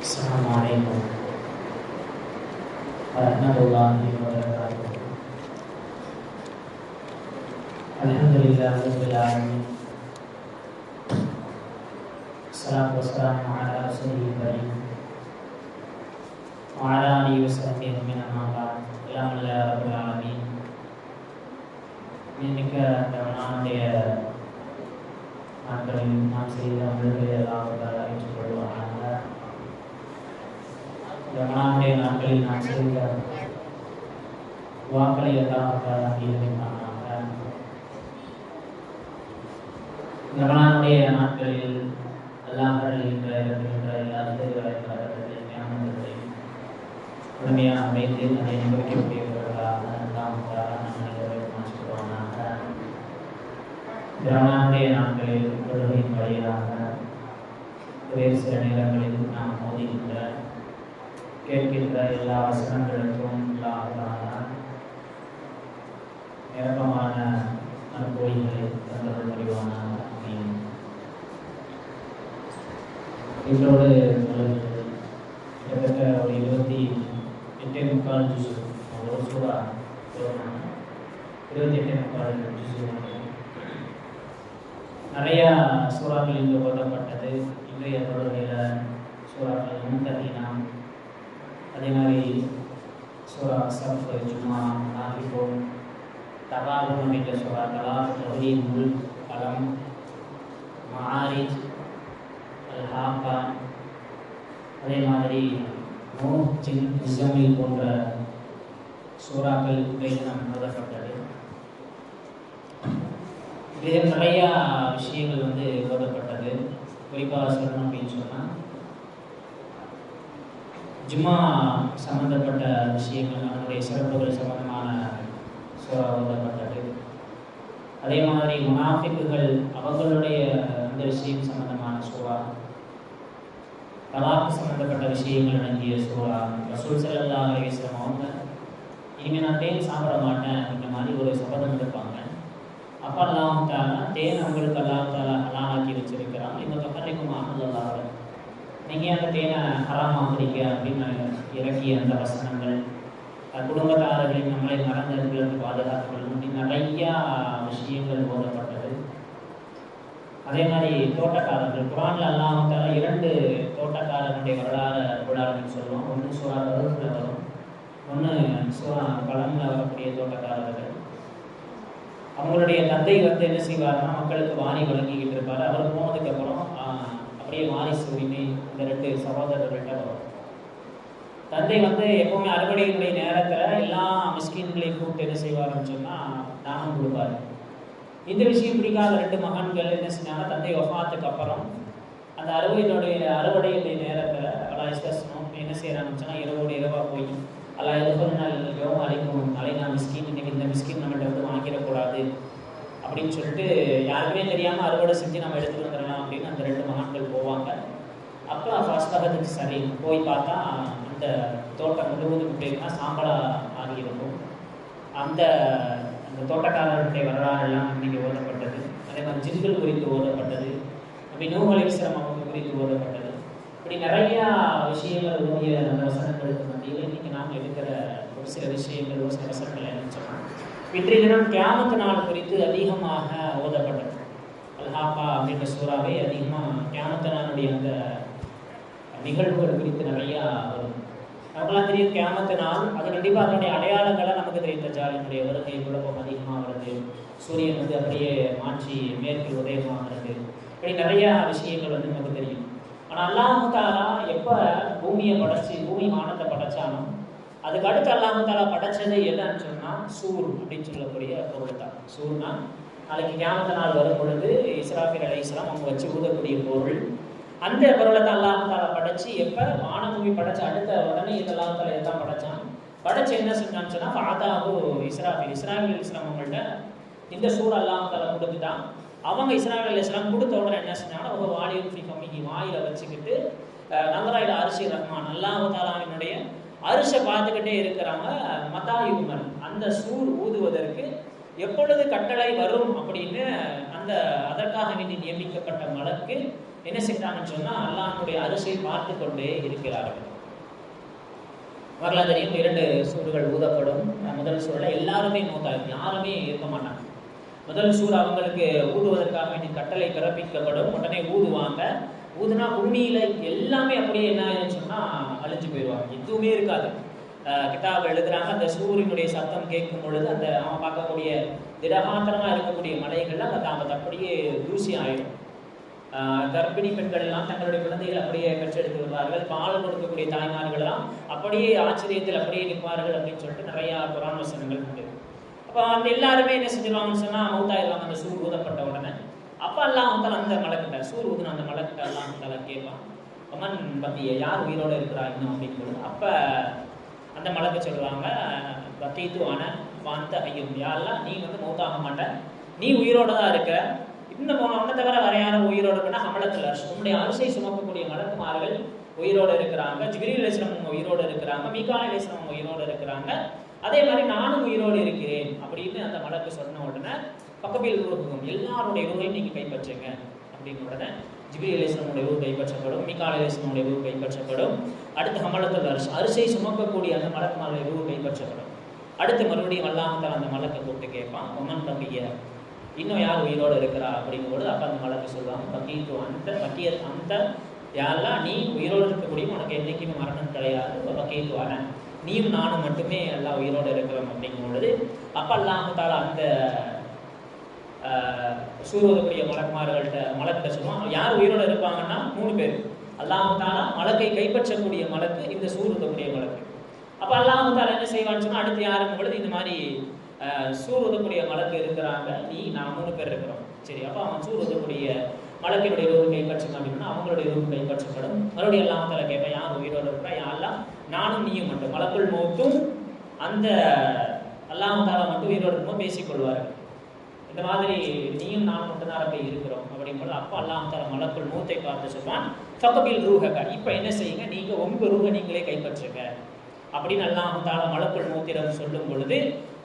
Assalamualaikum warahmatullahi wabarakatuh. Alhamdulillahirabbil alamin. Wassalatu wassalamu ala rasulil karim wa ala alihi wasahbihi min amma ba'd. Alhamdulillahirabbil alamin. Minika Ramanuடைய நாட்களில் நாம் செய்த அமல்களை எல்லாம் ஏற்றுக்கொள்வானாக. ரமணானுடைய நாட்களில் நாம் செய்த வாக்களை எல்லாம் அங்கீகரிப்பானாக. ரமணானுடைய நாட்களில் எல்லாம் இருக்கின்ற எல்லா விதங்களையும் ஞானங்களையும் முழுமையாக அமைத்து அதை நிகழ்க்கக்கூடியவர்களாக எல்லாம் மாற்றிக்கொள்வானாக. ரமணானுடைய நாட்களில் தொழுகையின் வழியாக வேறு சில நேரங்களில் நாம் மோதுகின்ற கேட்கின்ற எல்லா வசனங்களுக்கும் நிரப்பமான அனுபவங்களை தந்தது முடிவானாக. இதோடு கிட்டத்தட்ட ஒரு 28 ஜூஸ் ஒரு சூறா 28 ஜூஸ் நிறையா சூறாக்கள் இங்கு ஓதப்பட்டது. இன்றைய தொடர்களில் சூறாக்கள் முன்தகீனா, அதே மாதிரி சூரா சஃப், ஜுமா, நாஃபிகூன், தகாபுன் அப்படின்ற சூறா, தலாக், தௌஹீத், முல்க், கலம், மஆரிஜ், அல்-ஹாக்கா, அதே மாதிரி நூஹ், ஜின், முஸம்மில் போன்ற சூறாக்கள் இன்றைய தினம் ஓதப்பட்டது. இதில் நிறையா விஷயங்கள் ஓதப்பட்டது. குறிப்பாக சொல்லணும் அப்படின்னு சொன்னால் ஜும்மா சம்பந்தப்பட்ட விஷயங்கள், நம்முடைய சிறப்புகள் சம்பந்தமான சூறா ஓதப்பட்டது. அதே மாதிரி முனாஃபிக்குகள் அவங்களுடைய அந்த விஷயம் சம்பந்தமான சூறா, தலாக் சம்பந்தப்பட்ட விஷயங்கள் அடங்கிய சூறா. ரசூல் ஸல்லல்லாஹு அலைஹி வஸல்லம் அவங்க இனிமேல் நான் தேன் சாப்பிட மாட்டேன் அப்படின்ற மாதிரி ஒரு சபதம் எடுப்பாங்க. அப்போ அல்லாஹ் தஆலா தேன் அவங்களுக்கு அல்லாஹ் தஆலா ஹலாலாக்கி வச்சிருக்கிறான். இந்த தஹரிக்கும் அஹல்லாஹ், நீங்கள் அந்த தேனை ஹராமாக்குறீங்க அப்படின்னு இறக்கிய அந்த வசனங்கள், குடும்பத்தாரர்களின் நம்மளை மறந்தவர்களுக்கு பாதுகாத்துக்கொள்ளும் அப்படின்னு நிறையா விஷயங்கள் ஓதப்பட்டது. அதே மாதிரி தோட்டக்காரர்கள், குர்ஆன்ல அல்லாஹ் தஆலா 2 தோட்டக்காரர்களுடைய வரலாறுன்னு சொல்லுவோம். ஒன்று சூரா பஹ்ரில் வரும், ஒன்று சூரா கலம்ல வரக்கூடிய தோட்டக்காரர்கள். அவங்களுடைய தந்தை என்ன செய்வார்னா, மக்களுக்கு வாரி வழங்கிக்கிட்டு இருப்பார். அவர் போனதுக்கப்புறம் அப்படியே வாரிசு உரிமை இந்த 2 சகோதரர்கள்ட்ட வரும். தந்தை எப்பவுமே அறுவடையினுடைய நேரத்தில் எல்லா மிஸ்கின்களையும் கூப்பிட்டு என்ன செய்வார்னு சொன்னால் தானம் கொடுப்பார். இந்த விஷயம் பிடிக்காத 2 மகன்கள் என்ன செஞ்சாங்கன்னா, தந்தை வஃபாத்துக்கு அப்புறம் அந்த அறுவடையினுடைய நேரத்தில் என்ன செய்கிறாங்கன்னு சொன்னால், இரவோடு இரவாக போய் அல்லா எதுபொருள் யோகம் அழைக்கும் அலைனா மிஸ்கின், இன்னைக்கு இந்த மிஸ்கின் நம்மகிட்ட வாங்கிடக்கூடாது அப்படின்னு சொல்லிட்டு யாருக்குமே தெரியாமல் அறுவடை செஞ்சு நம்ம எடுத்துகிட்டு வந்துடலாம் அப்படின்னு அந்த 2 மகன்கள் போவாங்க. அப்போ ஃபஸ்ட்டாக சரி போய் பார்த்தா அந்த தோட்டம் முழுவதும் எப்படின்னா சாம்பலாக ஆகியிருக்கும். அந்த தோட்டக்காரர்களுடைய வரலாறுலாம் இன்றைக்கி ஓதப்பட்டது. அதே மாதிரி ஜின்கள் குறித்து ஓதப்பட்டது. அப்படி நூஹ் அலைஹிஸ்ஸலாம் அவங்க குறித்து ஓதப்பட்டது. இப்படி நிறையா விஷயங்கள் ஓதிய அந்த வசனங்களுக்கு மத்தியில் இன்றைக்கி நாம் எடுக்கிற ஒரு சில விஷயங்கள், ஒரு சில வசனங்கள் என்னன்னு சொன்னால், இன்றைய தினம் கியாமத் நாள் குறித்து அதிகமாக ஓதப்பட்டது. அல்-ஹாக்கா அப்படின்ற சூறாவை அதிகமாக கியாமத் நாளுடைய அந்த நிகழ்வுகள் குறித்து நிறையா வரும். நமக்கெல்லாம் தெரியும் கியாமத் நாள், அது கண்டிப்பாக அதனுடைய அடையாளங்களை நமக்கு தெரியும். தஜ்ஜாலினுடைய வருகை, குழப்பம் அதிகமாக வருது, சூரியன் அப்படியே மாற்றி மேற்கு உதயமாகிறது, இப்படி நிறையா விஷயங்கள் நமக்கு தெரியும். ஆனால் அல்லாஹ் தஆலா எப்போ பூமியை படைச்சி பூமி வானத்தை படைச்சானோ அதுக்கு அடுத்து அல்லாஹ் தஆலா படைச்சது என்னன்னு சொன்னால் சூர் அப்படின்னு சொல்லக்கூடிய பொருள் தான். சூர்னா நாளைக்கு கியாமத் நாள் வரும் பொழுது இஸ்ராஃபீல் அலைஹிஸ்ஸலாம் அவங்க வச்சு ஊதக்கூடிய பொருள். அந்த பொருளை தான் அல்லாஹ் தஆலா படைச்சி எப்போ வானபூமி படைச்ச அடுத்த உடனே அல்லாஹ் தஆலா எதான் படைச்சான். படைச்சு என்ன செஞ்சான்னு சொன்னால் ஃபாதாஹு இஸ்ராஃபீல் அலைஹிஸ்ஸலாம் அவங்கள்ட்ட இந்த சூர் அல்லாஹ் தஆலா கொடுத்துட்டான். அவங்க இஸ்ராஃபீல் அலைஹிஸ்ஸலாம் கொடுத்த உடனே என்ன செஞ்சாங்கன்னா, ஒரு வாலியும் ஃபிகமிஹி வாயில வச்சுக்கிட்டு நங்கராயில் அரிசி ரஹ்மான் அல்லாஹ் தஆலாவினுடைய அரிசை பார்த்துக்கிட்டே இருக்கிறாங்க. மதாயுமன் அந்த சூர் ஊதுவதற்கு எப்பொழுது கட்டளை வரும் அப்படின்னு அந்த அதற்காக வேண்டி நியமிக்கப்பட்ட மலக்கு என்ன செய்யறாங்கன்னு சொன்னா அல்லாஹ்வுடைய அரிசை பார்த்து கொண்டே இருக்கிறார்கள். வரலாறு தெரியும், 2 சூறுகள் ஊதப்படும். முதல் சூறுல எல்லாருமே மூத்தாகும், யாருமே இருக்க மாட்டாங்க. முதல் சூறு அவங்களுக்கு ஊதுவதற்காக வேண்டிய கட்டளை பிறப்பிக்கப்படும். உடனே ஊதுவாங்க. ஊதுனா பூமியில எல்லாமே அப்படியே என்ன ஆயிடுன்னு சொன்னா அழிஞ்சு போயிடுவாங்க, எதுவுமே இருக்காது. கிதாப் எழுதுறாங்க, அந்த சூரியனுடைய சத்தம் கேட்கும் பொழுது அந்த அவன் பார்க்கக்கூடிய திடகாத்திரமா இருக்கக்கூடிய மலைகள்லாம் அந்த அப்படியே தூசி ஆயிடும். கர்ப்பிணி பெண்கள் எல்லாம் தங்களுடைய குழந்தைகள் அப்படியே பெற்றெடுத்து வருவார்கள். பால் கொடுக்கக்கூடிய தாய்மார்கள் எல்லாம் அப்படியே ஆச்சரியத்தில் அப்படியே நிற்பார்கள் அப்படின்னு சொல்லிட்டு நிறைய குர்ஆன் வசனங்கள் உண்டு. அப்போ அந்த எல்லாருமே என்ன செஞ்சிருவாங்கன்னு சொன்னா மௌத்தாயிருவாங்க அந்த சூர் ஊதப்பட்ட உடனே. அப்போ அல்லாஹ் அந்த மலக்கிட்ட சூர் ஊதுன அந்த மலக்கிட்ட அல்லாஹ் கேட்பான், அமன் பத்திய யார் உயிரோடு இருக்கிறா இன்னும் அப்படின்னு சொல்லுது. அப்போ அந்த மலக்கு சொல்லுவாங்க, பத்தீத்து ஆன வாந்த ஐயும், யாரெல்லாம் நீ மௌத்தாக மாட்ட, நீ உயிரோட தான் இருக்க. இன்னும் உன்னை தவிர வேற யாரும் உயிரோடு இருக்குன்னா ஹமலத்துல உன்னுடைய அரிசை சுமக்கக்கூடிய மலக்குமார்கள் உயிரோடு இருக்கிறாங்க, ஜிப்ரீல் அலைஹிஸ்ஸலாம் உயிரோடு இருக்கிறாங்க, மீகாயில் அலைஹிஸ்ஸலாம் உயிரோடு இருக்கிறாங்க, அதே மாதிரி நானும் உயிரோடு இருக்கிறேன் அப்படின்னு அந்த மலக்கு சொன்ன உடனே பக்கபில் ரூஹுக்கும் எல்லாருடைய ரூஹையும் நீங்க கைப்பற்றுங்க அப்படின்னு உடனே ஜிப்ரீல் அலைஹிஸ்ஸலாமுடைய ரூஹ் கைப்பற்றப்படும், மீகாயில் அலைஹிஸ்ஸலாமுடைய ரூஹ் கைப்பற்றப்படும். அடுத்து ஹமலத்துல் அர்ஷ் அரிசை சுமக்கக்கூடிய அந்த மலக்குமாருடைய ரூஹ் கைப்பற்றப்படும். அடுத்து மறுபடியும் அல்லாஹ் அந்த மலக்கை கூப்பிட்டு கேட்பான், ஒமன் தம்பிய இன்னும் யார் உயிரோடு இருக்கிறா அப்படிங்கும்போது அப்போ அந்த மலக்கு சொல்லுவாங்க, பக்கீத்து அந்த யாரெல்லாம் நீ உயிரோடு இருக்கக்கூடிய உனக்கு என்றைக்குமே மரணம் கிடையாது, பக்கீத்து ஆன நீயும் நானும் மட்டுமே எல்லாம் உயிரோடு இருக்கிறோம் அப்படிங்கும்பொழுது அப்போ அல்லாஹ் தஆலா அந்த சூரியக்கூடிய மலக்கிட்ட சொல்லுவான், யார் உயிரோடு இருப்பாங்கன்னா 3 பேர். அல்லாஹ் தஆலா மலக்கை கைப்பற்றக்கூடிய மலக்கு இந்த சூரியக்கூடிய மலக்கு. அப்போ அல்லாஹ் தஆலா என்ன செய்வான்னு சொன்னா அடுத்து யாருக்கும் பொழுது இந்த மாதிரி சூர் ஊதக்கூடிய மலக்கு இருக்கிறாங்க, நான் 3 பேர் இருக்கிறோம். சரி, அப்போ அவன் சூர் ஊதக்கூடிய மலக்கினுடைய ரூஹ் கைப்பற்றணும் அப்படின்னா அவங்களுடைய ரூஹ் கைப்பற்றப்படும். மறுபடியும் அல்லாஹ் தஆலா கேட்பேன், யார் உயிரோடு இருக்கிறா, யாரெல்லாம் நானும் நீயும் மட்டும், மலக்குள் மௌத்தும் அந்த அல்லாஹ் தஆலா மட்டும் உயிரோடு இருக்கும்போது பேசிக்கொள்வார்கள். இந்த மாதிரி நீயும் நான் மட்டும் தான் போய் இருக்கிறோம் அப்படிங்கும்போது அப்போ அல்லாஹ் தஆலா மலக்குள் மௌத்தை பார்த்து சொல்வான், ஃபகபில் ரூஹக, இப்போ என்ன செய்யுங்க, நீங்க உங்க ரூஹை நீங்களே கைப்பற்றுங்க அப்படின்னு அல்லாஹ் தஆலா மலக்குள் மௌத்திடம் சொல்லும் பொழுது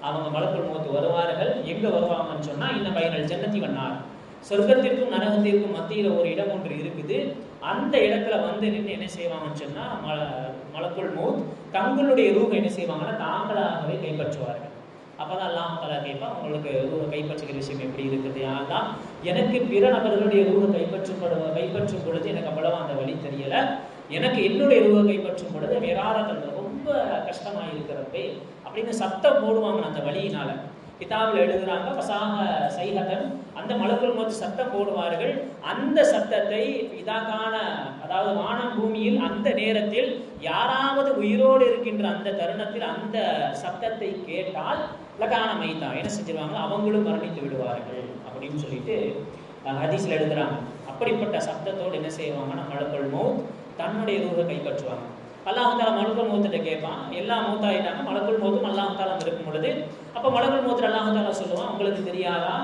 அவங்க மலக்குள் மௌத் வருவார்கள். எங்க வருவாங்கன்னு சொன்னா இந்த பைனல் ஜன்னத்தி வண்ணார், சொர்க்கத்திற்கும் நரகத்திற்கும் மத்தியில் ஒரு இடம் ஒன்று இருக்குது. அந்த இடத்துல வந்து நின்று என்ன செய்வாங்கன்னு சொன்னா மலக்குள் மௌத் தங்களுடைய ரூஹை என்ன செய்வாங்கன்னா தாங்களாகவே கைப்பற்றுவார்கள். அப்பதான் அல்லாஹ் தஆலா கேட்பா, உங்களுக்கு ரூஹை கைப்பற்றுகிற விஷயம் எப்படி இருக்குது, யாரெல்லாம் எனக்கு பிற நபர்களுடைய ரூஹை கைப்பற்றும் பொழுது எனக்கு அவ்வளவா அந்த வழி தெரியல, எனக்கு என்னுடைய ரூஹை கைப்பற்றும் பொழுது வேறாரத்தில் ரொம்ப கஷ்டமாக இருக்கிறப்பே அப்படின்னு சத்தம் போடுவாங்க. அந்த வழியினால கிதாபில் எழுதுறாங்க, பசாக சைஹதன், அந்த மலக்குள் மௌத் சத்தம் போடுவார்கள். அந்த சத்தத்தை இதாக்கான அதாவது வானம் பூமியில் அந்த நேரத்தில் யாராவது உயிரோடு இருக்கின்ற அந்த தருணத்தில் அந்த சத்தத்தை கேட்டால் லகான மைதா என்ன செஞ்சிருவாங்க, அவங்களும் மரணித்து விடுவார்கள் அப்படின்னு சொல்லிட்டு ஹதீஸ்ல எழுதுறாங்க. அப்படிப்பட்ட சத்தத்தோடு என்ன செய்வாங்கன்னா மலக்குள் மௌத் தன்னுடைய ரூஹை கைப்பற்றுவாங்க. அல்லாஹ் தஆலா மலக்குள் மௌத்திட்ட கேட்பான், எல்லாம் மௌத்தாயிட்டாங்க, மலக்குள் மௌத்தும் அல்லாஹ் தஆலா இருக்கும் பொழுது அப்போ மலக்குள் மௌத்தில் அல்லாஹ் தஆலா சொல்லுவான், உங்களுக்கு தெரியாதா,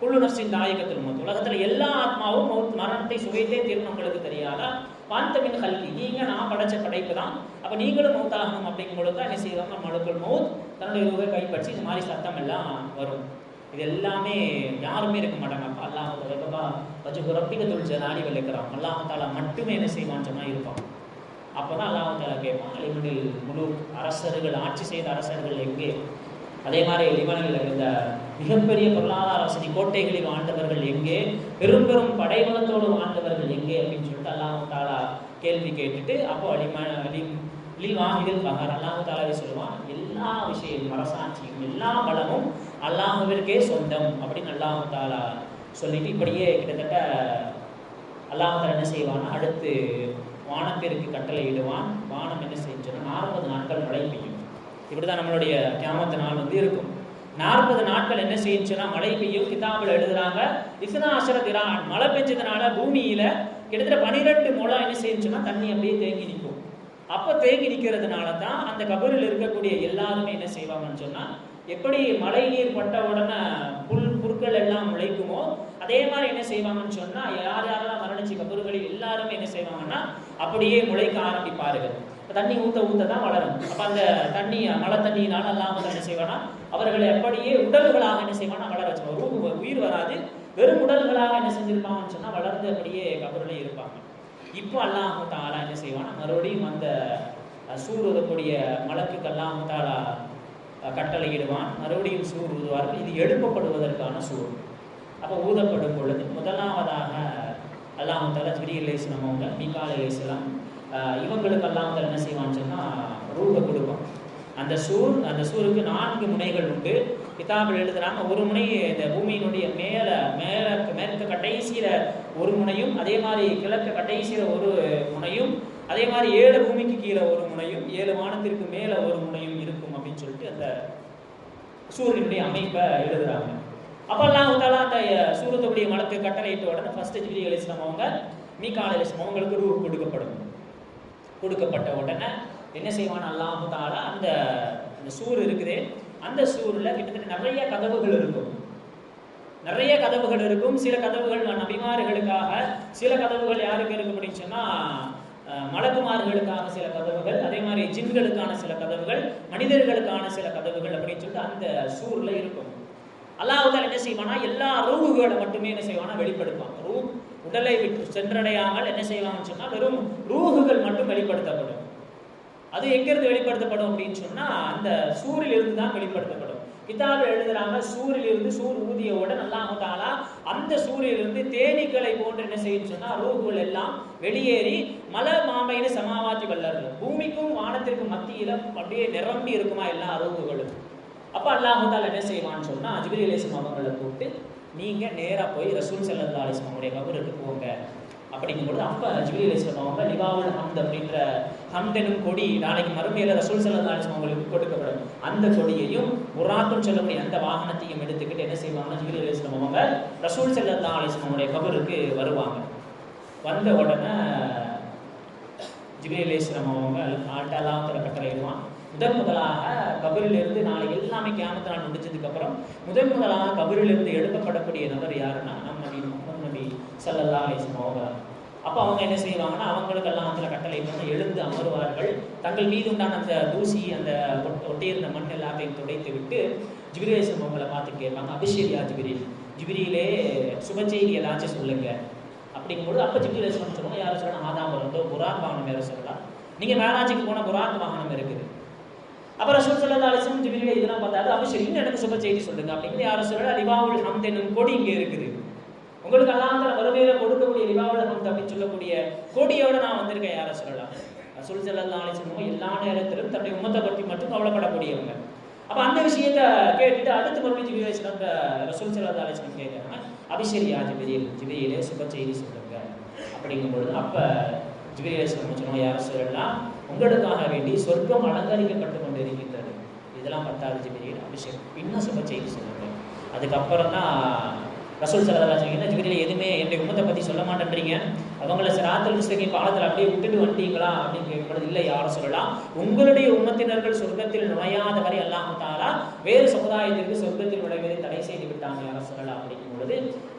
குல்லு நஃப்ஸின் தாயிகத்துல் மௌத், உலகத்துல எல்லா ஆத்மாவும் மரணத்தை சுவைத்தே தீரும், உங்களுக்கு தெரியாதா, வாந்தமின் ஹல்கி, நீங்க நான் படைச்ச படைப்பு தான், அப்ப நீங்களும் மௌத்தாகணும் அப்படிங்கும் பொழுது தான் என்ன செய்வாங்க, மலக்குள் மௌத் தன்னுடைய ரூஹை கைப்பற்றி இந்த மாதிரி சத்தம் எல்லாம் வரும். இது எல்லாமே யாருமே இருக்க மாட்டாங்க. அப்போ அல்லாஹ் வஜ்ஹு ரப்பிக துல் ஜலாலி வல் இக்ராம், அல்லாஹ் தஆலா மட்டுமே என்ன செய்வான்னு சொன்னா இருப்பான். அப்போதான் அல்லாஹ் தஆலா கேட்பான், லிமனில் முலூக், அரசர்கள் ஆட்சி செய்த அரசர்கள் எங்கே, அதே மாதிரி லிமனில் இருந்த மிகப்பெரிய பொருளாதார வசதி கோட்டைகளில் வாழ்ந்தவர்கள் எங்கே, பெரும் பெரும் படைபலத்தோடு வாழ்ந்தவர்கள் எங்கே அப்படின்னு சொல்லிட்டு அல்லாஹ் தஆலா கேள்வி கேட்டுட்டு அப்போ லில் வாஹிதில் கஹார், அல்லாஹ் தஆலாவே சொல்லுவான், எல்லா விஷயமும் அரசாட்சியும் எல்லா பலமும் அல்லாஹ்விற்கே சொந்தம் அப்படின்னு அல்லாஹ் தஆலா சொல்லிட்டு இப்படியே கிட்டத்தட்ட அல்லாஹ் தஆலா என்ன செய்வான்னா அடுத்து வானத்திற்கு கட்டளை இடுவான். வானம் என்ன செஞ்சோன்னா 40 நாட்கள் மழை பெய்யும். இப்படிதான் நம்மளுடைய கியாமத் நாள் வந்து இருக்கும். 40 நாட்கள் என்ன செய்யுச்சுன்னா மழை பெய்யும். கிதாபில் எழுதுறாங்க, இஸ்னா அஷர திரான், மழை பெஞ்சதுனால பூமியில கிட்டத்தட்ட 12 முழம் என்ன செய்யுச்சுன்னா தண்ணி அப்படியே தேங்கி நிற்கும். அப்போ தேங்கி நிற்கிறதுனால தான் அந்த கபரில் இருக்கக்கூடிய எல்லாருமே என்ன செய்வாங்கன்னு சொன்னா, எப்படி மழை நீர் பட்ட உடனே புற்கள் எல்லாம் முளைக்குமோ அதே மாதிரி என்ன செய்வாங்கன்னு சொன்னா யாரெல்லாம் மரணிச்சு கபறுகளில் எல்லாருமே என்ன செய்வாங்கன்னா அப்படியே முளைக்க ஆரம்பிப்பார்கள். தண்ணி ஊத்த தான் வளரும். அப்ப அந்த தண்ணி மழை தண்ணியினால எல்லாம் என்ன செய்வானா அவர்களை அப்படியே உடல்களாக என்ன செய்வானா வளர வச்சுருவாங்க. உயிர் வராது, வெறும் உடல்களாக என்ன செஞ்சிருப்பாங்கன்னு சொன்னா வளர்ந்தபடியே கபரிலே இருப்பாங்க. இப்போ அல்லாஹ் தஆலா என்ன செய்வானா, மறுபடியும் அந்த சூர் ஊதக்கூடிய மலக்குக்கு அல்லாஹ் தஆலா கட்டளையிடுவான். மறுபடியும் சூர் ஊதுவார்கள். இது எழுப்பப்படுவதற்கான சூர். அப்போ ஊதப்படும் பொழுது முதலாவதாக அல்லாஹ் தஆலா ஜிப்ரீல் அலைஹிஸ்ஸலாம் அவங்க, மீகாயில் அலைஹிஸ்ஸலாம் இவங்களுக்கு அல்லாஹ் தஆலா என்ன செய்வான்னு சொன்னால் ரூஹை கொடுப்பான். அந்த சூருக்கு 4 முனைகள் உண்டு. கிதாபில் எழுதுறாங்க, ஒரு முனை இந்த பூமியினுடைய மேற்கு கடைசியில ஒரு முனையும், அதே மாதிரி கிழக்கு கடைசியில ஒரு முனையும், அதே மாதிரி 7 பூமிக்கு கீழே ஒரு முனையும், 7 வானத்திற்கு மேல ஒரு முனையும் இருக்கும் அப்படின்னு சொல்லிட்டு அந்த சூரியனுடைய அமைப்பை எழுதுறாங்க. அப்போ அல்லாஹ் தஆலா அந்த சூரத்துடைய மலக்கு கட்டளையிட்ட உடனே ஃபர்ஸ்ட் ஜிப்ரீல் அலைஹிஸ்ஸலாம் அவங்க, மீகாயில் அலைஹிஸ்ஸலாம் அவங்களுக்கு ரூஹ் கொடுக்கப்பட்ட உடனே என்ன செய்வான் அல்லாஹ் தஆலா, அந்த சூர் இருக்குது, அந்த சூரில் கிட்டத்தட்ட நிறைய கதவுகள் இருக்கும். சில கதவுகள் நபிமார்களுக்காக, சில கதவுகள் யாருக்கு இருக்கு அப்படின்னு சொன்னா மலக்குமார்களுக்காக சில கதவுகள், அதே மாதிரி ஜின்களுக்கான சில கதவுகள், மனிதர்களுக்கான சில கதவுகள் அப்படின்னு சொல்லிட்டு அந்த சூர்ல இருக்கும். அல்லாஹ் தஆலா என்ன செய்வானா, எல்லா ரூஹுகளை மட்டுமே என்ன செய்வானா வெளிப்படுத்துவான். ரூஹ் உடலை விட்டு சென்றடையாமல் என்ன செய்வாங்கன்னு சொன்னா வெறும் ரூஹுகள் மட்டும் வெளிப்படுத்தப்படும். அது எங்கிருந்து வெளிப்படுத்தப்படும் அப்படின்னு சொன்னா அந்த சூரில் இருந்து தான் வெளிப்படுத்தப்படும். கிதாபில் எழுதுறாங்க, சூர் ஊதியவுடன் அல்லாஹ் தஆலா அந்த சூரிலிருந்து தேனீக்களை போன்று என்ன செய்யும் சொன்னா ரூஹுகள் எல்லாம் வெளியேறி மாமையில சமாவாத்தி வல்லர்கள், பூமிக்கும் வானத்திற்கும் மத்தியில அப்படியே நிரம்பி இருக்குமா எல்லா ரூஹுகளும். அப்ப அல்லாஹ் தஆலா என்ன செய்வான்னு சொன்னா ஜிப்ரீல் அலைஹிஸ்ஸலாம் அவங்களை கூப்பிட்டு, நீங்க நேரா போய் ரசூல் ஸல்லல்லாஹு அலைஹி வஸல்லம் உடைய கபருக்கு போங்க அப்படிங்கும்போது, அப்ப ஜிப்ரீல் அலைஹிஸ்ஸலாம் அவங்க லிவாவுல் ஹம்த் அப்படின்ற ஹம்தெனும் கொடி நாளைக்கு மறுமையில ரசூல் ஸல்லல்லாஹு அலைஹி வஸல்லம் அவங்களுக்கு கொடுக்கப்படும். அந்த கொடியையும் புராத்துன்னு சொல்லக்கூடிய அந்த வாகனத்தையும் எடுத்துக்கிட்டு என்ன செய்வாங்க, ஜிப்ரீல் அலைஹிஸ்ஸலாம் அவங்க ரசூல் ஸல்லல்லாஹு அலைஹி வஸல்லம் உடைய கபருக்கு வருவாங்க. வந்த உடனே ஜிப்ரீல் அலைஹிஸ்ஸலாம் அவங்க அல்லாஹ் தஆலா கட்டளையிடுவான், முதலாக கபரிலிருந்து நாளை எல்லாமே கியாமத் நாள் முடிஞ்சதுக்கு அப்புறம் முதலாக கபரிலிருந்து எழுப்பப்படக்கூடிய நபர் யாருன்னா நம்ம முஹம்மது நபி ஸல்லல்லாஹு அலைஹி வஸல்லம் அவங்க. அப்போ அவங்க என்ன செய்வாங்கன்னா, அவங்களுக்கு எல்லாம் சில கட்டளை வந்து எழுந்து அமருவார்கள். தங்கள் மீது உண்டான அந்த தூசி, அந்த ஒட்டியிருந்த மண் எல்லாத்தையும் துடைத்து விட்டு ஜிப்ரீல் அலைஹிஸ்ஸலாம் அவங்களை பார்த்து கேட்பாங்க, அபிஷேரியா ஜிப்ரீலே சுப செய்தி ஏதாச்சும் சொல்லுங்க அப்படிங்கும்போது, அப்போ ஜிப்ரீல் அலைஹிஸ்ஸலாம் சொல்லுவாங்க, யாரும் சொல்லலாம் ஆதாம் வரந்தோ புராக் வாகனம் வேற சொல்லலாம், நீங்க மேராஜுக்கு போன புராக் வாகனம் இருக்குது. அப்புறம் ரசூல் ஸல்லல்லாஹு அலைஹி வஸல்லம் ஜிப்ரீல் இதெல்லாம் பார்த்தாரு, அபிஷேரி எனக்கு சுப செய்தி சொல்லுங்க அப்படிங்கிறது யாரும் சொல்லல. லிவாவுல் ஹம்த் என்னும் கொடி இங்கே இருக்குது, உங்களுக்கு அல்லாஹ் தஆலா வறுமையில கொடுக்கக்கூடிய லிவாவுல் ஹம்த் அப்படின்னு சொல்லக்கூடிய கொடியோட நான் வந்திருக்கேன் யாரை சொல்லலாம். ரசூல் ஸல்லல்லாஹு அலைஹி வஸல்லம் எல்லா நேரத்திலும் தன்னுடைய உம்மத்தை பற்றி மட்டும் கவலைப்படக்கூடியவங்க. அப்ப அந்த விஷயத்தை கேட்டுட்டு அடுத்து மறுபடியும் ஜிப்ரீல் அலைஹிஸ்ஸலாம் ரசூல் ஸல்லல்லாஹு அலைஹி வஸல்லம் கேட்கறாங்க, அபிஷேரியா ஜிப்ரீலே சுப செய்தி சொல்லுங்க அப்படிங்கும்பொழுது, அப்ப ஜிப்ரீல் அலைஹிஸ்ஸலாம் சொன்னாங்க, யாரை சொல்லலாம், உங்களுக்காக வேண்டி சொர்க்கம் அலங்கரிக்கப்பட்டு கொண்டு இருக்கின்றது, இதெல்லாம் 10வது ஜிப்ரீல் அபிஷேகம், இன்னும் சுப செய்தி சொல்லுங்க. அதுக்கப்புறம் தான் ரசூல் ஸல்லல்லாஹு அலைஹி வஸல்லம், ஜிப்ரீல் எதுவுமே என்னுடைய உம்மத்தை பற்றி சொல்ல மாட்டேன்றீங்க, அவங்கள சிராத்துல் முஸ்தகீம் பாலத்தில் அப்படியே விட்டுட்டு வந்துட்டீங்களா அப்படின்னு கேட்கப்படுது. இல்லை யாரை சொல்லலாம், உங்களுடைய உம்மத்தினர்கள் சொர்க்கத்தில் நுழையாத வரை அல்லாஹ் தஆலா வேறு சமுதாயத்திற்கு சொர்க்கத்தில் நுழைவதை தடை செய்து விட்டாங்க யாரை சொல்லலாம் அப்படிங்கும் பொழுது,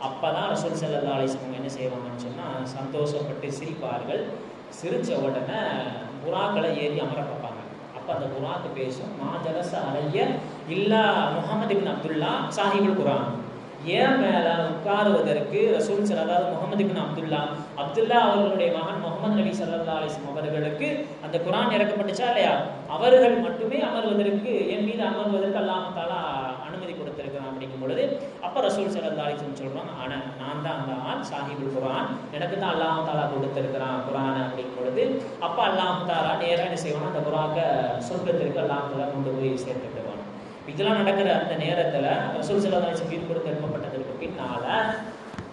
அப்பதான் ரசூல் ஸல்லல்லாஹு அலைஹி வஸல்லம் என்ன செய்வாங்கன்னு சொன்னா சந்தோஷப்பட்டு சிரிப்பார்கள். சிரிச்ச உடனே புறாக்களை ஏறி அமர பார்ப்பாங்க. அப்போ அந்த புறாக்கு பேசும், மாஜலச அலைய இல்லா முஹம்மது பின் அப்துல்லா சாஹிபுல் குரான், ஏன் மேல உட்காருவதற்கு ரசூல் அதாவது முஹம்மது பின் அப்துல்லா அவர்களுடைய மகன் முஹம்மது நபி ஸல்லல்லாஹு அலைஹி வஸல்லம் அவர்களுக்கு அந்த குரான் இறக்கப்பட்டுச்சா இல்லையா, அவர்கள் மட்டுமே அமர்வதற்கு, என் மீது அமர்வதற்கு அல்லாஹ் தஆலா அனுமதி கொடுத்திருக்கிறான் அப்படிங்கும் பொழுது, அப்ப ரசூல் ஸல்லல்லாஹு அலைஹி வஸல்லம் சொல்றாங்க, ஆனா நான் தான் அந்த ஆள் சாஹிபுல் குரான், எனக்கு தான் அல்லாஹ் தஆலா கொடுத்திருக்கிறான் குரான் அப்படிங்கும் பொழுது, அப்ப அல்லாஹ் தஆலா நேரா என்ன செய்வானா அந்த குரானை சொர்க்கத்திற்கு அல்லாஹ் தஆலா கொண்டு போய் சேர்த்து விடுவான். இதெல்லாம் நடக்கிற அந்த நேரத்துல ரசூல் ஸல்லல்லாஹு அலைஹி வஸல்லம் கொடுத்து எழுப்பப்பட்டதற்கு பின்னால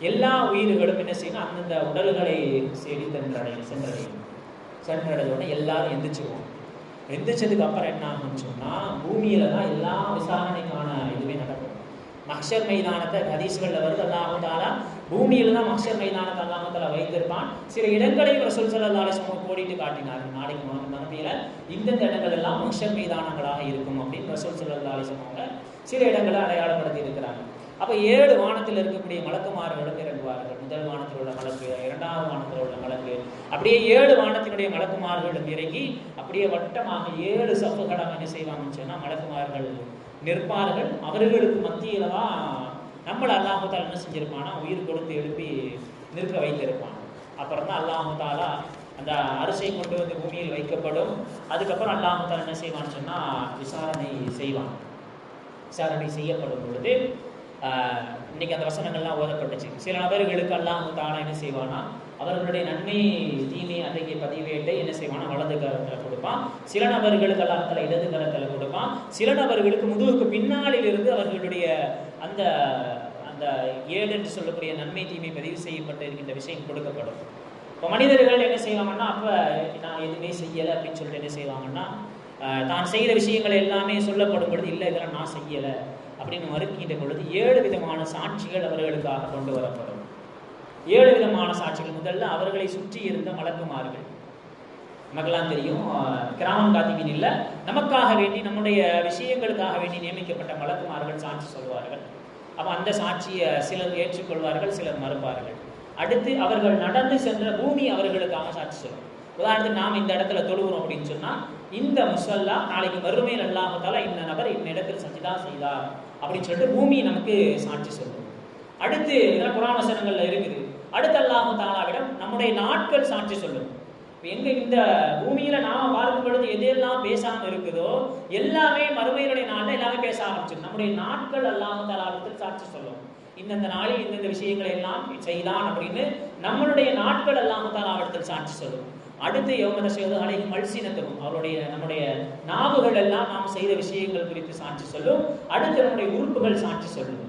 எல்லா உயிர்களும் என்ன செய்யணும், அந்தந்த உடல்களை தேடி சென்றடையோட எல்லாரும் எந்திரிச்சிருவோம். எந்திரிச்சதுக்கு அப்புறம் என்ன ஆகும்னு சொன்னா, பூமியில தான் எல்லா விசாரணைக்கான இதுவே நடக்கும். மஹ்ஷர் மைதானத்தை ஹதீஸ்களில் வருது, அல்லாஹ் தஆலா பூமியில தான் மஹ்ஷர் மைதானத்தை அல்லாஹ் தஆலா வைத்திருப்பான். சில இடங்களையும் ரசூல் ஸல்லல்லாஹு அலைஹி வஸல்லம் கோடிட்டு காட்டினார்கள். நாளைக்கு மறுமையில இந்தந்த இடங்கள் எல்லாம் மஹ்ஷர் மைதானங்களாக இருக்கும் அப்படின்னு ரசூல் ஸல்லல்லாஹு அலைஹி வஸல்லம் சில இடங்களை அடையாளப்படுத்தி இருக்கிறாங்க. அப்போ 7 வானத்தில் இருக்கக்கூடிய மலக்குமார்களும் இறங்குவார்கள். முதல் வானத்தில் உள்ள மலக்கு, 2வது வானத்தில் உள்ள மலக்கு, அப்படியே 7 வானத்தினுடைய மலக்குமார்களும் இறங்கி அப்படியே வட்டமாக 7 சஃப்புகளாக என்ன செய்வாங்கன்னு சொன்னால் மலக்குமார்கள் நிற்பார்கள். அவர்களுக்கு மத்தியில தான் நம்மளை அல்லாஹு தாலா என்ன செஞ்சிருப்பானா உயிர் கொடுத்து எழுப்பி நிற்க வைத்திருப்பான். அப்புறம் தான் அல்லாஹு தாலா அந்த அரிசை கொண்டு வந்து பூமியில் வைக்கப்படும். அதுக்கப்புறம் அல்லாஹு தாலா என்ன செய்வான்னு சொன்னால் விசாரணை செய்வான். விசாரணை செய்யப்படும் பொழுது இன்னைக்கு அந்த வசனங்கள்லாம் ஓதப்பட்டுச்சு. சில நபர்களுக்கு அல்லாஹு தாலா என்ன செய்வானா அவர்களுடைய நன்மை தீமை அன்றைக்கு பதிவேட்டை என்ன செய்வானா வலது கரத்தில் கொடுப்பான். சில நபர்களுக்கு அல்லாஹ் தாலா இடது கரத்தில் கொடுப்பான். சில நபர்களுக்கு முதுகுக்கு பின்னாளில் இருந்து அவர்களுடைய அந்த அந்த ஏடு என்று சொல்லக்கூடிய நன்மை தீமை பதிவு செய்யப்பட்டு இருக்கின்ற விஷயம் கொடுக்கப்படும். இப்போ மனிதர்கள் என்ன செய்வாங்கன்னா அப்போ நான் எதுவுமே செய்யலை அப்படின்னு சொல்லிட்டு என்ன செய்வாங்கன்னா தான் செய்த விஷயங்கள் எல்லாமே சொல்லப்படும் பொழுது இல்லை இதெல்லாம் நான் செய்யலை அப்படின்னு மறுக்கின்ற பொழுது 7 விதமான சாட்சிகள் அவர்களுக்காக கொண்டு வரப்படும். 7 விதமான சாட்சிகள். முதல்ல அவர்களை சுற்றி இருந்த மலக்குமார்கள். நமக்கெல்லாம் தெரியும் கிராமம் காத்திபின் இல்லை, நமக்காக வேண்டி நம்முடைய விஷயங்களுக்காக வேண்டி நியமிக்கப்பட்ட மலக்குமார்கள் சாட்சி சொல்வார்கள். அப்போ அந்த சாட்சியை சிலர் ஏற்றுக்கொள்வார்கள், சிலர் மறுப்பார்கள். அடுத்து அவர்கள் நடந்து சென்ற பூமி அவர்களுக்காக சாட்சி சொல்லும். உதாரணத்துக்கு நாம் இந்த இடத்துல தொழுகிறோம் அப்படின்னு சொன்னால் இந்த முசல்லா நாளைக்கு மறுமையில் அல்லாஹ் தஆலா இந்த நபர் இந்த இடத்தில் சஜிதா செய்தார் அப்படின்னு சொல்லிட்டு பூமி நமக்கு சாட்சி சொல்லும். அடுத்து இதெல்லாம் குர்ஆன் வசனங்கள்ல இருக்குது. அடுத்து அல்லாஹ் தஆலாவிடம் நம்முடைய நாட்கள் சாட்சி சொல்லும். எங்க இந்த பூமியில நாம பார்க்கும் பொழுது எதெல்லாம் பேசாம இருக்குதோ எல்லாமே மறுமையினுடைய நாளில் எல்லாமே பேச ஆரம்பிச்சிடும். நம்முடைய நாட்கள் அல்லாஹ் தஆலாவிடத்தில் சாட்சி சொல்லும். இந்தந்த நாளில் இந்தந்த விஷயங்களை எல்லாம் செய்தான் அப்படின்னு நம்மளுடைய நாட்கள் அல்லாஹ் தஆலாவிடத்தில் சாட்சி சொல்லும். அடுத்து யௌம தஷ்ஹது அலைஹிம் அல்சினத்துஹும் அவருடைய நம்முடைய நாவுகள் எல்லாம் நாம் செய்த விஷயங்கள் குறித்து சாட்சி சொல்லும். அடுத்து நம்முடைய உறுப்புகள் சாட்சி சொல்லும்.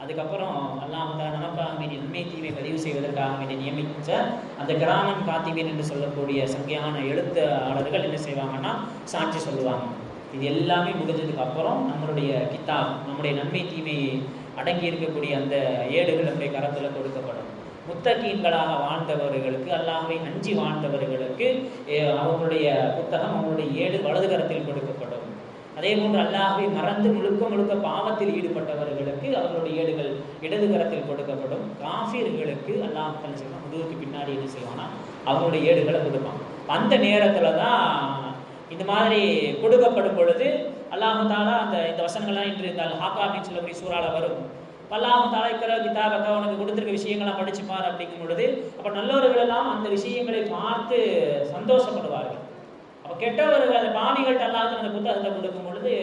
அதுக்கப்புறம் அல்லாஹ் தஆலா நமக்காக வேண்டிய நன்மை தீமை பதிவு செய்வதற்காக வேண்டிய நியமித்த அந்த கிராமம் காத்திபீன் என்று சொல்லக்கூடிய சங்கையான எழுத்தாளர்கள் என்ன செய்வாங்கன்னா சாட்சி சொல்லுவாங்க. இது எல்லாமே முடிஞ்சதுக்கு அப்புறம் நம்மளுடைய கித்தாப் நம்முடைய நன்மை தீமை அடங்கி இருக்கக்கூடிய அந்த ஏடுகள் நம்முடைய கரத்தில் கொடுக்கப்படும். முத்தகீன்களாக வாழ்ந்தவர்களுக்கு அல்லாஹ்வை அஞ்சி வாழ்ந்தவர்களுக்கு அவங்களுடைய புத்தகம் அவங்களுடைய ஏடு வலது கரத்தில் கொடுக்கப்படும். அதே போன்று அல்லாஹ்வை மறந்து முழுக்க முழுக்க பாவத்தில் ஈடுபட்டவர்களுக்கு அவர்களுடைய ஏடுகள் இடது கரத்தில் கொடுக்கப்படும். காஃபிர்களுக்கு அல்லாஹ் தஆலா முதுகுக்கு பின்னாடி என்ன செய்வானா அவங்களுடைய ஏடுகளை கொடுப்பான். அந்த நேரத்துல தான் இந்த மாதிரி கொடுக்கப்படும் பொழுது அல்லாஹ் தஆலா இந்த வசனங்கள்லாம் இன்று இந்த ஹாக்கா அப்படின்னு சொல்லக்கூடிய சூறால வரும். அல்லாஹ் தஆலா இருக்கிற கிதாபத்தை உனக்கு கொடுத்திருக்க விஷயங்கள்லாம் படிச்சுப்பார் அப்படிங்கும் பொழுது அப்போ நல்லவர்கள் எல்லாம் அந்த விஷயங்களை பார்த்து சந்தோஷப்படுவார்கள். அப்போ கெட்டவர்கள் அந்த பாவிகள்கிட்ட அல்லாஹ் அந்த புத்தகத்தை கொடுக்கும் பொழுது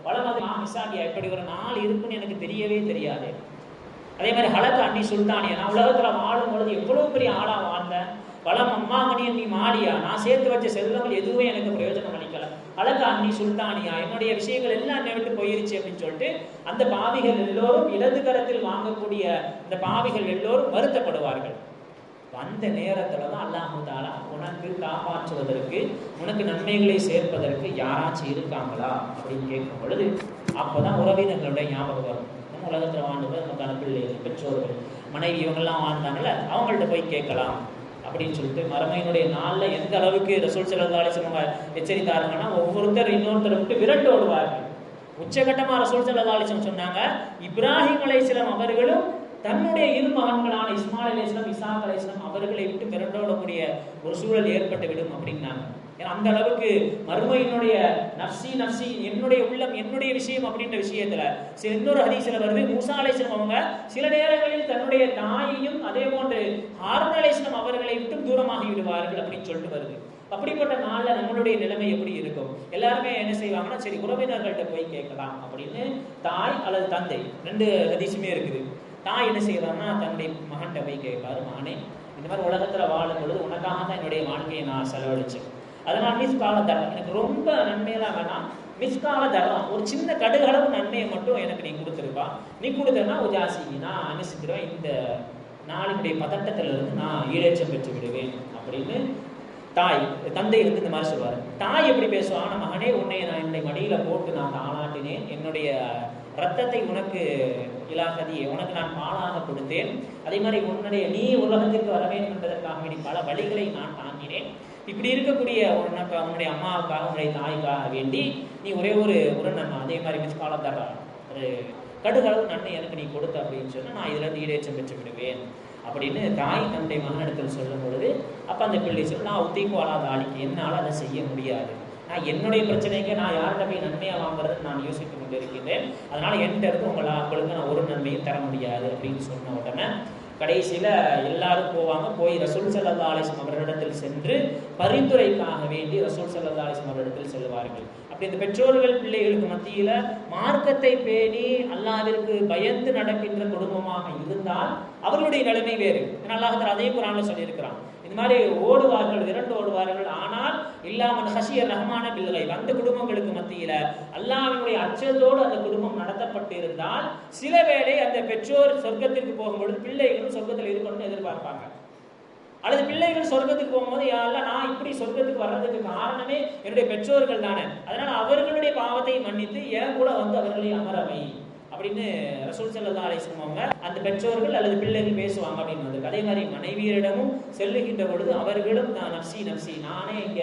வளமாக மிசாகியா இப்படி ஒரு நாள் இருக்குன்னு எனக்கு தெரியவே தெரியாது. அதே மாதிரி ஹலத் அன்னி சுல்தானியா நான் உலகத்தில் வாழும் பொழுது எவ்வளோ பெரிய ஆளாக வாழ்ந்தேன். வளம் அம்மா மணியன் நீ மாடியா நான் சேர்த்து வச்ச செல்வங்கள் எதுவுமே எனக்கு பிரயோஜனம் அளிக்கல. அழக அன்னி சுல்தானியா என்னுடைய விஷயங்கள் எல்லாம் என்னை விட்டு போயிருச்சு அப்படின்னு சொல்லிட்டு அந்த பாவிகள் எல்லோரும் இடது கரத்தில் வாங்கக்கூடிய அந்த பாவிகள் எல்லோரும் வருத்தப்படுவார்கள். அந்த நேரத்துல தான் அல்லாஹ் தஆலா உனக்கு காப்பாற்றுவதற்கு உனக்கு நன்மைகளை சேர்ப்பதற்கு யாராச்சும் இருக்காங்களா அப்படின்னு கேட்கும் பொழுது அப்போதான் உறவினர்களுடைய ஞாபகம் வரும். நம்ம உலகத்தில் வாழ்ந்தவர் நமக்கான பிள்ளைகள் பெற்றோர்கள் மனைவி இவங்கெல்லாம் வாழ்ந்தாங்கல்ல அவங்கள்ட்ட போய் கேட்கலாம் அப்படின்னு சொல்லிட்டு மறுமையினுடைய நாளில் எந்த அளவுக்கு ரசூல் ஸல்லல்லாஹு அலைஹி வஸல்லம் எச்சரித்தாருங்கன்னா ஒவ்வொருத்தர் இன்னொருத்தரை விட்டு விரண்டு ஓடுவார்கள். உச்சகட்டமாக ரசூல் ஸல்லல்லாஹு அலைஹி வஸல்லம் சொன்னாங்க இப்ராஹிம் அலைஹிஸ்ஸலாம் அவர்களும் தன்னுடைய இரு மகன்களான இஸ்மாயில் அலைஹிஸ்ஸலாம் இசாக் அலைஹிஸ்ஸலாம் அவர்களை விட்டு விரண்டோடக்கூடிய ஒரு சூழல் ஏற்பட்டு விடும் அப்படின்னாங்க. ஏன்னா அந்த அளவுக்கு மறுமையினுடைய நஃப்சி நஃப்சி என்னுடைய உள்ளம் என்னுடைய விஷயம் அப்படின்ற விஷயத்துல இன்னொரு ஹதீஸ்ல வருது மூசா அலைஹிஸ்ஸலாம் அவங்க சில நேரங்களில் தன்னுடைய தாயையும் அதே போன்று ஹாரூன் அலைஹிஸ்ஸலாம் அவர்களை விட்டு தூரமாகி விடுவார்கள் அப்படின்னு சொல்லிட்டு வருது. அப்படிப்பட்ட நாளில் நம்மளுடைய நிலைமை எப்படி இருக்கும்? எல்லாருமே என்ன செய்வாங்கன்னா சரி உறவினர்கள்ட்ட போய் கேட்கலாம் அப்படின்னு தாய் அல்லது தந்தை ரெண்டு ஹதீஸுமே இருக்குது. தாய் என்ன செய்வாங்கன்னா தன்னுடைய மகன்கிட்ட போய் கேட்பாரு, மகனே இந்த மாதிரி உலகத்தில் வாழும் பொழுது உனக்காக தான் என்னுடைய வாழ்க்கையை நான் செலவழிச்சேன். அதனால் மிஸ்கால தரம் எனக்கு ரொம்ப நன்மையெல்லாம் வேணாம், மிஸ்கால தரம் ஒரு சின்ன கடுகளவு நன்மையை மட்டும் எனக்கு நீ கொடுத்துருப்பா. நீ கொடுத்தனா உஜாசி நான் என்ன செஞ்சிருவேன் இந்த நாளினுடைய பதட்டத்திலிருந்து நான் ஈடேற்றம் பெற்று விடுவேன் அப்படின்னு தந்தை வந்து இந்த மாதிரி சொல்வார். தாய் எப்படி பேசுவாங்க, மகனே உன்னை நான் என்னுடைய மடியில போட்டு நான் தாளாட்டினேன், என்னுடைய ரத்தத்தை உனக்கு இலாகதியை உனக்கு நான் பாலாக கொடுத்தேன், அதே மாதிரி உன்னுடைய நீ உலகத்திற்கு வர வேண்டும் என்பதற்காக வேண்டி பல வழிகளை நான் தாங்கினேன். இப்படி இருக்கக்கூடிய உனக்கு உன்னுடைய அம்மாவுக்காக உன்னுடைய தாய்க்காக வேண்டி நீ ஒரே ஒரு நன்மை அதே மாதிரி மிஸ்காலம் தர ஒரு கடுகளவு நன்மை எனக்கு நீ கொடுத்த அப்படின்னு சொன்னால் நான் இதில் ஈடேற்றம் பெற்று விடுவேன் அப்படின்னு தாய் தன்னுடைய மகனிடத்தில் சொல்லும் பொழுது அப்போ அந்த பிள்ளை சொல்ல நான் உத்திக்கு வாழாத ஆளிக்கு என்னால் அதை செய்ய முடியாது, நான் என்னுடைய பிரச்சனைக்கு நான் யார்கிட்ட போய் நன்மையாக வாங்குறதுன்னு நான் யோசித்து கொண்டு இருக்கின்றேன். அதனால என்கிட்ட இருந்து உங்களுக்கு நான் ஒரு நன்மையும் தர முடியாது அப்படின்னு சொன்ன உடனே கடைசியில் எல்லாரும் போவாங்க. போய் ரசூல் ஸல்லல்லாஹு அலைஹி வஸல்லம் அவர்களிடத்தில் சென்று பரிந்துரைக்காக வேண்டி ரசூல் ஸல்லல்லாஹு அலைஹி வஸல்லம் அவர்களிடத்தில் செல்வார்கள். அப்படி இந்த பெற்றோர்கள் பிள்ளைகளுக்கு மத்தியில் மார்க்கத்தை பேணி அல்லாஹ்விற்கு பயந்து நடக்கின்ற குடும்பமாக இருந்தால் அவர்களுடைய நிலைமை வேறு. அல்லாஹ் தஆலா அதே குர்ஆன்ல சொல்லியிருக்கிறான். இந்த மாதிரி ஓடுவார்கள், விரண்டு ஓடுவார்கள். ஆனால் இல்லாமல் ஹஷிய ரஹ்மான பில் கைப், அந்த குடும்பங்களுக்கு மத்தியில அல்லாஹ்வினுடைய அச்சத்தோடு அந்த குடும்பம் நடத்தப்பட்டு இருந்தால் சில வேளை அந்த பெற்றோர் சொர்க்கத்திற்கு போகும்பொழுது பிள்ளைகளும் சொர்க்கத்தில் இருக்கணும்னு எதிர்பார்ப்பாங்க. அல்லது பிள்ளைகள் சொர்க்கத்துக்கு போகும்போது யாரெல்லாம் நான் இப்படி சொர்க்கத்துக்கு வர்றதுக்கு காரணமே என்னுடைய பெற்றோர்கள் தானே, அதனால அவர்களுடைய பாவத்தை மன்னித்து ஏன் கூட வந்து அவர்களை அமரவை அப்படின்னு ரசூல் ஸல்லல்லாஹு அலைஹி வஸல்லம் அவங்க அந்த பெற்றோர்கள் அல்லது பிள்ளைகள் பேசுவாங்க அப்படின்னு வந்து. அதே மாதிரி மனைவியரிடமும் செல்லுகின்ற பொழுது அவர்களும் நான் நப்சி நப்சி, நானே இங்க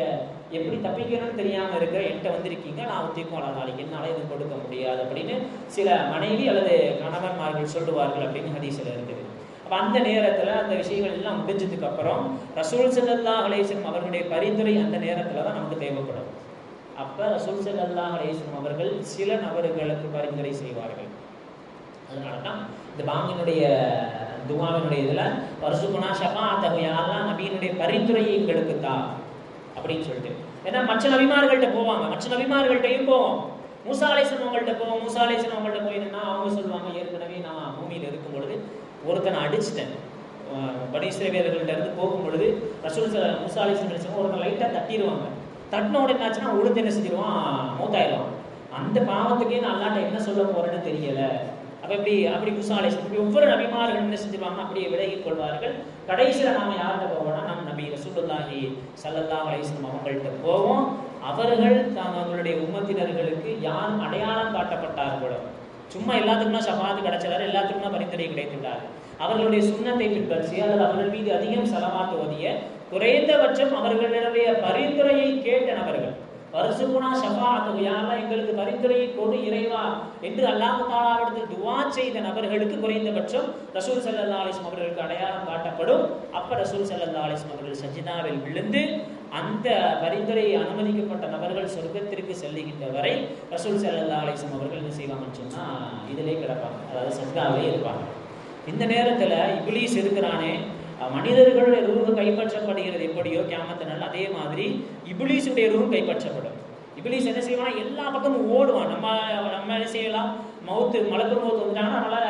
எப்படி தப்பிக்கணும்னு தெரியாம இருக்கிற என்கிட்ட வந்திருக்கீங்க, நான் ஒத்திக்கும் நாளைக்கு என்னால இது கொடுக்க முடியாது அப்படின்னு சில மனைவி அல்லது கணவன்மார்கள் சொல்லுவார்கள் அப்படின்னு ஹதீஸ்ல இருக்குது. அப்ப அந்த நேரத்துல அந்த விஷயங்கள் எல்லாம் முடிஞ்சதுக்கு அப்புறம் ரசூல் ஸல்லல்லாஹு அலைஹி வஸல்லம் அவர்களுடைய பரிந்துரை அந்த நேரத்துல தான் நமக்கு தேவைப்படும். அப்ப ரசூல் ஸல்லல்லாஹு அலைஹி வஸல்லம் அவர்கள் சில நபர்களுக்கு பரிந்துரை செய்வார்கள். அதனாலதான் இந்த பாங்கினுடைய துஆவினுடைய இதுல வர்சுகுனா ஷஃபாஅத்தஹு, யா அல்லாஹ் நபியினுடைய பரிந்துரையை எங்களுக்கு தா அப்படின்னு சொல்லிட்டு. ஏன்னா மற்ற நபிமார்கள்ட்ட போவாங்க, மற்ற நபிமார்கள்ட்டையும் போவோம். மூசா அலைஹிஸ்ஸலாம் அவங்கள்ட்ட போவோம். மூசா அலைஹிஸ்ஸலாம் அவங்கள்ட்ட போயிருந்தா அவங்க சொல்லுவாங்க, ஏற்கனவே நான் பூமியில் இருக்கும் பொழுது ஒருத்தனை அடிச்சிட்டேன். பனி இஸ்ரவேலர்கள்ட்ட இருந்து போகும் பொழுது ரசூல் மூசா அலைஹிஸ்ஸலாம் ஒருத்தன் லைட்டா தட்டிடுவாங்க. தட்டினோட என்னாச்சுன்னா உளுந்து என்ன செஞ்சிருவான், மூத்தாயிடுவான். அந்த பாவத்துக்கே நான் அல்லாஹ்ட்ட என்ன சொல்ல போறேன்னு தெரியல. அப்ப அப்படி மூசா அலைஹிஸ்ஸலாம் ஒவ்வொரு நபிமார்கள் என்ன செஞ்சிருவாங்க, அப்படியே விலகிக் கொள்வார்கள். கடைசியில் நாம யார்கிட்ட போவோம்னா நம் நபி ரசூலுல்லாஹி ஸல்லல்லாஹு அலைஹி வஸல்லம் அவங்கள்ட்ட போவோம். அவர்கள் தங்களுடைய உம்மத்தினர்களுக்கு யார் அடையாளம் காட்டப்பட்டார்களோ, சும்மா எல்லாத்துக்குமே ஷஃபாஅத் கிடைச்சதாரு, எல்லாத்துக்குமே பரிந்துரை கிடைத்து விடாது. அவர்களுடைய சுன்னத்தை பின்பற்றி அல்லது அவர்கள் மீது அதிகம் ஸலவாத் ஓதிய, குறைந்தபட்சம் அவர்களுடைய பரிந்துரையை கேட்ட நபர்கள், வர்சுகுனா ஷஃபாஅத்தஹு, யா அல்லாஹ் எங்களுக்கு பரிந்துரையை கொடு இறைவா என்று அல்லாஹ் தஆலாவிடத்தில் துஆ செய்த நபர்களுக்கு குறைந்தபட்சம் ரசூல் ஸல்லல்லாஹு அலைஹி வஸல்லம் அவர்களுக்கு அடையாளம் காட்டப்படும். அப்ப ரசூல் ஸல்லல்லாஹு அலைஹி வஸல்லம் அவர்கள் சஜ்தாவில் விழுந்து அந்த பரிந்துரை அனுமதிக்கப்பட்ட நபர்கள் சொர்க்கத்திற்கு செல்லுகின்ற வரை ரசூல் ஸல்லல்லாஹு அலைஹி வஸல்லம் அவர்கள் என்ன செய்வாங்கன்னு சொன்னா இதிலே கிடப்பாங்க, அதாவது சஜ்தாவிலே இருப்பாங்க. இந்த நேரத்துல இப்லீஸ் இருக்கிறானே, மனிதர்களுடைய ரூஹ் கைப்பற்றப்படுகிறது எப்படியோ கியாமத் நாள், அதே மாதிரி இப்லீஸுடைய ரூஹ் கைப்பற்றப்படும். இப்லீஸ் என்ன செய்வானா, எல்லா பக்கமும் ஓடுவான். நம்ம என்ன செய்யலாம், மலக்குள் மௌத் வந்துட்டாங்கன்னா நம்மளால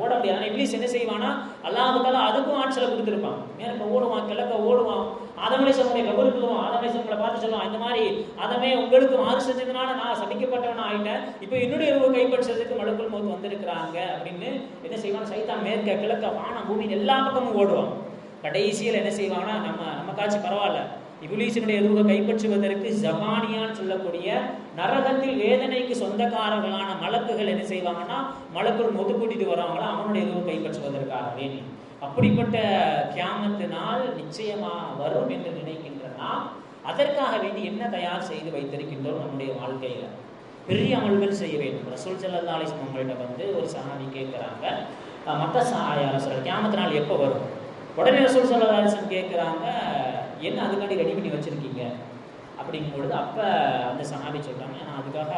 ஓட முடியாது. ஆனால் இப்லீஸ் என்ன செய்வானா, அல்லாஹ் தஆலா அதுக்கும் ஆட்சியில் கொடுத்துருப்பான். மேற்க ஓடுவான், கிழக்க ஓடுவான், ஆதம் அலைஹிஸ்ஸலாமுடைய கபருக்கு போவான். ஆதம் அலைஹிஸ்ஸலாமுடைய பார்த்து சொல்லுவான், இந்த மாதிரி ஆதமே உங்களுக்கு மாறு செஞ்சதுனால நான் சபிக்கப்பட்டவனா ஆயிட்டேன், இப்போ என்னுடைய ரூஹ் கைப்பற்றதுக்கு மலக்குள் மௌத் வந்திருக்கிறாங்க அப்படின்னு என்ன செய்வான், சைத்தான் மேற்க கிழக்க வானம் பூமியின் எல்லா பக்கமும் ஓடுவான். கடைசியில் என்ன செய்வாங்கன்னா, நம்ம காட்சி பரவாயில்ல, இப்லீஸினுடைய ரூஹை கைப்பற்றுவதற்கு ஜபானியான்னு சொல்லக்கூடிய நரகத்தில் வேதனைக்கு சொந்தக்காரர்களான மலக்குகள் என்ன செய்வாங்கன்னா, மலக்குள் மொது கூட்டிட்டு வராங்களா அவனுடைய ரூஹை கைப்பற்றுவதற்காக வேண்டி. அப்படிப்பட்ட கியாமத்து நாள் நிச்சயமா வரும் என்று நினைக்கின்றனா அதற்காக வேண்டி என்ன தயார் செய்து வைத்திருக்கின்றோம் நம்முடைய வாழ்க்கையில? பெரிய அமல்கள் செய்ய வேண்டும். ரசூல் ஸல்லல்லாஹு அலைஹி வஸல்லம் அவங்கள்ட்ட வந்து ஒரு சஹாபி கேட்குறாங்க, மத்த ரசூல் கியாமத்து நாள் எப்போ வரும்? உடனே ரசூல் ஸல்லல்லாஹு அலைஹி வஸல்லம் கேட்குறாங்க, என்ன அதுக்காண்டி ரெடி பண்ணி வச்சுருக்கீங்க அப்படிங்கும்பொழுது அப்போ அந்த சஹாபி சொல்கிறாங்க, நான் அதுக்காக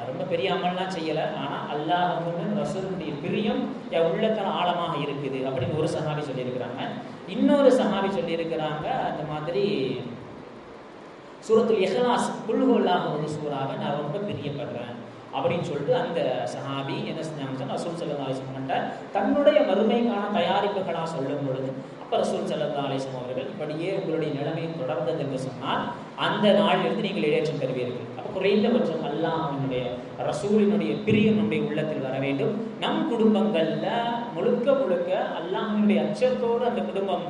ரொம்ப பெரிய அமல்லாம் செய்யலை, ஆனால் அல்லாஹ்வுடைய ரசூலுடைய பிரியம் என் உள்ளத்தில் ஆழமாக இருக்குது அப்படின்னு ஒரு சஹாபி சொல்லியிருக்கிறாங்க. இன்னொரு சஹாபி சொல்லியிருக்கிறாங்க, அந்த மாதிரி சூரத்துல் இஹ்லாஸ் குல் ஹுவல்லாஹு ஒரு சூறாவை நான் ரொம்ப பிரியப்படுறேன் அப்படின்னு சொல்லிட்டு அந்த சஹாபி என்ன செஞ்சாங்க, ரசூல் ஸல்லல்லாஹு அலைஹி வஸல்லம் தன்னுடைய மறுமைக்கான தயாரிப்புகளாக சொல்லும் பொழுது அப்போ ரசூல் ஸல்லல்லாஹு அலைஹி வஸல்லம் அவர்கள் இப்படியே உங்களுடைய நிலைமையை தொடர்ந்தது என்று சொன்னால் அந்த நாளிலிருந்து நீங்கள் இடையேற்றம் பெறுவீர்கள். அப்போ குறைந்தபட்சம் அல்லாஹ்வினுடைய ரசூலினுடைய பிரியம் நம்முடைய உள்ளத்தில் வர வேண்டும். நம் குடும்பங்களில் முழுக்க அல்லாஹ்வினுடைய அச்சத்தோடு அந்த குடும்பம்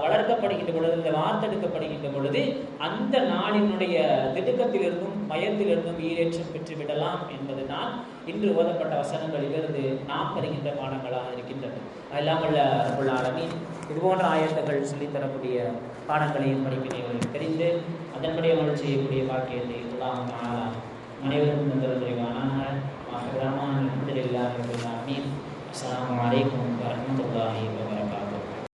வளர்க்கப்படுகின்ற பொழுது, இந்த வார்த்தெடுக்கப்படுகின்ற பொழுது அந்த நாளினுடைய திடுக்கத்திலிருந்தும் பயத்திலிருந்தும் ஈரேற்றம் பெற்றுவிடலாம் என்பதுதான் இன்று ஓதப்பட்ட வசனங்களிலிருந்து நாம் பெறுகின்ற பாடங்களாக இருக்கின்றன. எல்லாம் வல்ல ரப்புல் ஆலமீன் இது போன்ற ஆயத்துக்கள் சொல்லித்தரக்கூடிய பாடங்களையும் படிப்பினைகளையும் தெரிந்து அதன்படி அமல் செய்யக்கூடிய பாக்கியத்தை அல்லாஹ் தஆலா அனைவருக்கும் தந்தருள்வானாக. அல்ஹம்துலில்லாஹி ரப்பில் ஆலமீன். அஸ்ஸலாமு அலைக்கும் வரஹ்மத்துல்லாஹி வபரகாத்துஹு.